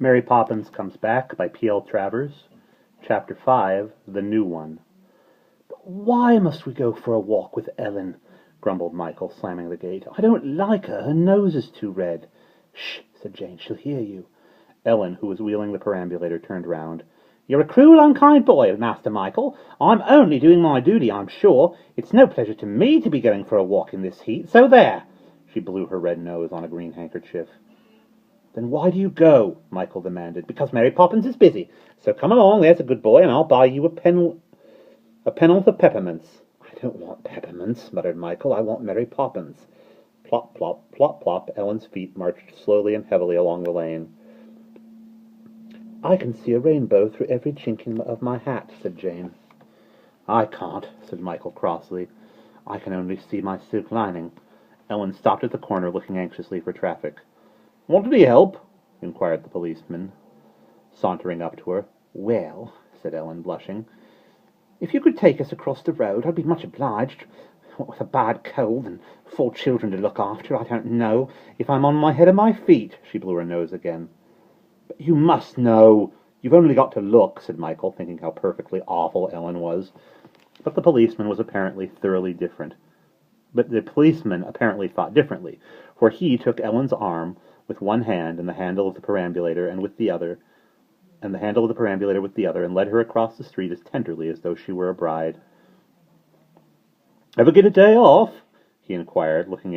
Mary Poppins Comes Back by P.L. Travers. Chapter 5, The New One. "Why must we go for a walk with Ellen?" grumbled Michael, slamming the gate. "I don't like her. Her nose is too red." "Shh," said Jane. "She'll hear you." Ellen, who was wheeling the perambulator, turned round. "You're a cruel, unkind boy, Master Michael. I'm only doing my duty, I'm sure. It's no pleasure to me to be going for a walk in this heat, so there." She blew her red nose on a green handkerchief. "Then why do you go?" Michael demanded. "Because Mary Poppins is busy. So come along, there's a good boy, and I'll buy you a penn'orth of peppermints." "I don't want peppermints," muttered Michael. "I want Mary Poppins." Plop, plop, plop, plop, Ellen's feet marched slowly and heavily along the lane. "I can see a rainbow through every chink of my hat," said Jane. "I can't," said Michael crossly. "I can only see my silk lining." Ellen stopped at the corner, looking anxiously for traffic. "Want any help?" inquired the policeman, sauntering up to her. "Well," said Ellen, blushing, "if you could take us across the road, I'd be much obliged. What with a bad cold and 4 children to look after, I don't know if I'm on my head or my feet." She blew her nose again. "But you must know. You've only got to look," said Michael, thinking how perfectly awful Ellen was. But the policeman apparently thought differently, for he took Ellen's arm with one hand and the handle of the perambulator with the other, and led her across the street as tenderly as though she were a bride. "Ever get a day off?" he inquired, looking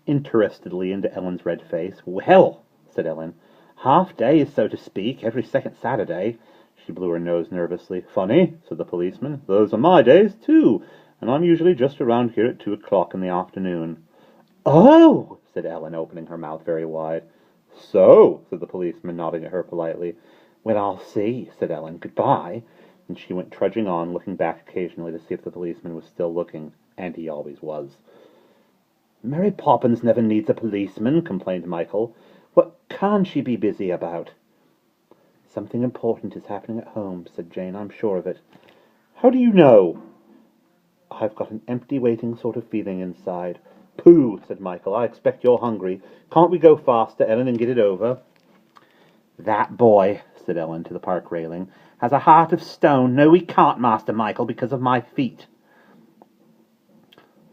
interestedly into Ellen's red face. "Well," said Ellen, "half days, so to speak, every second Saturday." She blew her nose nervously. "Funny," said the policeman. "Those are my days, too, and I'm usually just around here at 2 o'clock in the afternoon." "Oh!" said Ellen, opening her mouth very wide. "So," said the policeman, nodding at her politely. "Well, I'll see," said Ellen. "Goodbye." And she went trudging on, looking back occasionally to see if the policeman was still looking, and he always was. "Mary Poppins never needs a policeman," complained Michael. "What can she be busy about?" "Something important is happening at home," said Jane. "I'm sure of it." "How do you know?" "I've got an empty waiting sort of feeling inside." "Pooh," said Michael. "I expect you're hungry. Can't we go faster, Ellen, and get it over?" "That boy," said Ellen to the park railing, "has a heart of stone. No, we can't, Master Michael, because of my feet."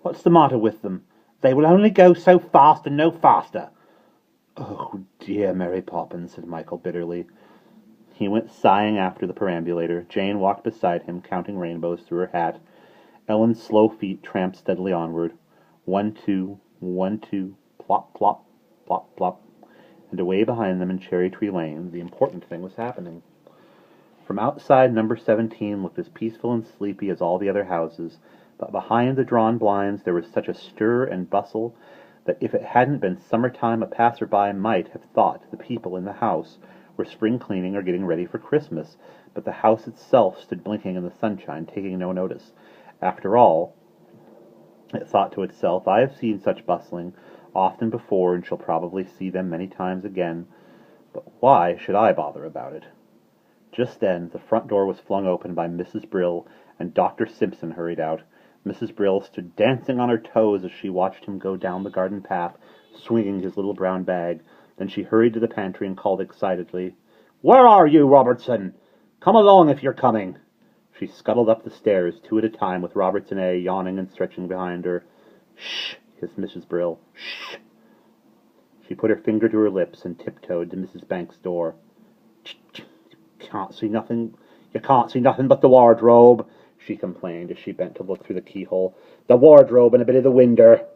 "What's the matter with them?" "They will only go so fast and no faster." "Oh, dear Mary Poppins," said Michael bitterly. He went sighing after the perambulator. Jane walked beside him, counting rainbows through her hat. Ellen's slow feet tramped steadily onward. 1, 2, 1, 2, plop, plop, plop, plop. And away behind them in Cherry Tree Lane, the important thing was happening. From outside, number 17 looked as peaceful and sleepy as all the other houses, but behind the drawn blinds there was such a stir and bustle that if it hadn't been summertime, a passer-by might have thought the people in the house were spring cleaning or getting ready for Christmas, but the house itself stood blinking in the sunshine, taking no notice. After all, it thought to itself, I have seen such bustling often before, and shall probably see them many times again. But why should I bother about it? Just then the front door was flung open by Mrs. Brill, and Dr. Simpson hurried out. Mrs. Brill stood dancing on her toes as she watched him go down the garden path, swinging his little brown bag. Then she hurried to the pantry and called excitedly, "Where are you, Robertson? Come along if you're coming." She scuttled up the stairs, 2 at a time, with Robertson A. yawning and stretching behind her. "Shh," hissed Mrs. Brill. "Shh." She put her finger to her lips and tiptoed to Mrs. Banks' door. "You can't see nothing but the wardrobe," she complained as she bent to look through the keyhole. "The wardrobe and a bit of the winder."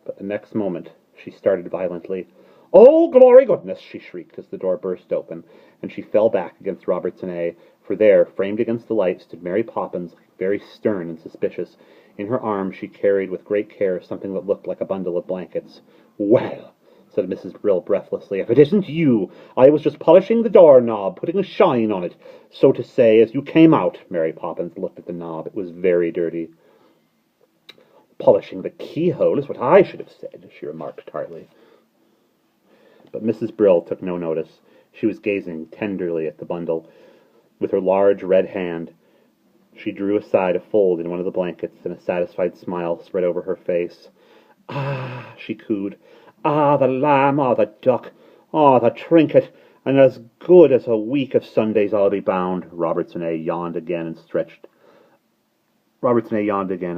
But the next moment she started violently. "Oh, glory goodness!" she shrieked as the door burst open, and she fell back against Robertson A., for there, framed against the light, stood Mary Poppins, very stern and suspicious. In her arms she carried with great care something that looked like a bundle of blankets. "Well," said Mrs. Brill breathlessly, "if it isn't you! I was just polishing the door-knob, putting a shine on it, so to say, as you came out." Mary Poppins looked at the knob. It was very dirty. "Polishing the keyhole is what I should have said," she remarked tartly. But Mrs. Brill took no notice. She was gazing tenderly at the bundle. With her large red hand, she drew aside a fold in one of the blankets, and a satisfied smile spread over her face. "Ah," she cooed. "Ah, the lamb or the duck. Oh, the trinket, and as good as a week of Sundays, I'll be bound. Robertson A. yawned again and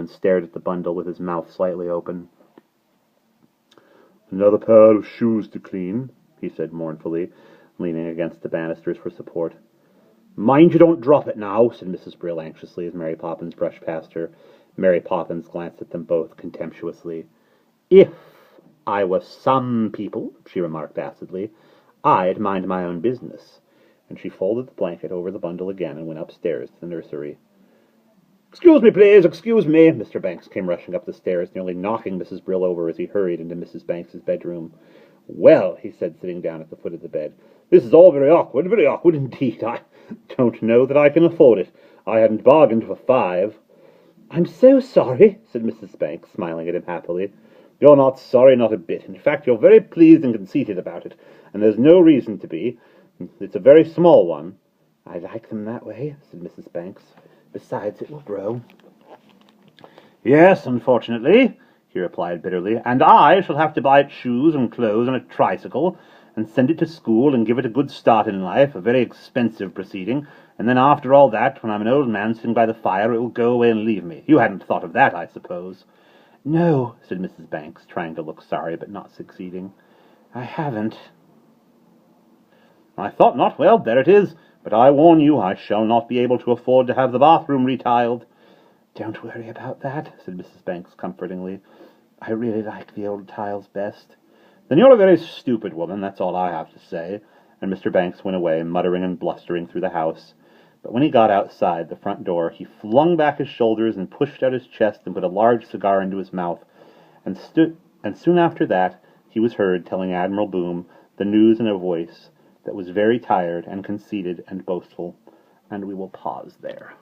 stared at the bundle with his mouth slightly open. Another pair of shoes to clean, he said mournfully, leaning against the banisters for support. Mind you don't drop it now, said Mrs. Brill anxiously as Mary Poppins brushed past her. Mary Poppins glanced at them both contemptuously. If I were some people, she remarked acidly, I'd mind my own business. And she folded the blanket over the bundle again and went upstairs to the nursery. Excuse me, please, excuse me. Mr. Banks came rushing up the stairs, nearly knocking Mrs. Brill over as he hurried into Mrs. Banks's bedroom. Well, he said, sitting down at the foot of the bed, this is all very awkward indeed. I don't know that I can afford it. I hadn't bargained for 5. I'm so sorry, said Mrs. Banks, smiling at him happily. You're not sorry, not a bit. In fact, you're very pleased and conceited about it, and there's no reason to be. It's a very small one. I like them that way, said Mrs. Banks. Besides, it will grow. Yes, unfortunately, he replied bitterly, and I shall have to buy it shoes and clothes and a tricycle, and send it to school and give it a good start in life, a very expensive proceeding, and then after all that, when I'm an old man sitting by the fire, it will go away and leave me. You hadn't thought of that, I suppose. No, said Mrs. Banks, trying to look sorry, but not succeeding. I haven't. I thought not. Well, there it is. But I warn you, I shall not be able to afford to have the bathroom retiled. Don't worry about that, said Mrs. Banks comfortingly. I really like the old tiles best. Then you're a very stupid woman, that's all I have to say. And Mr. Banks went away, muttering and blustering through the house. But when he got outside the front door, he flung back his shoulders and pushed out his chest and put a large cigar into his mouth. And soon after that, he was heard telling Admiral Boom the news in a voice that was very tired and conceited and boastful. And we will pause there.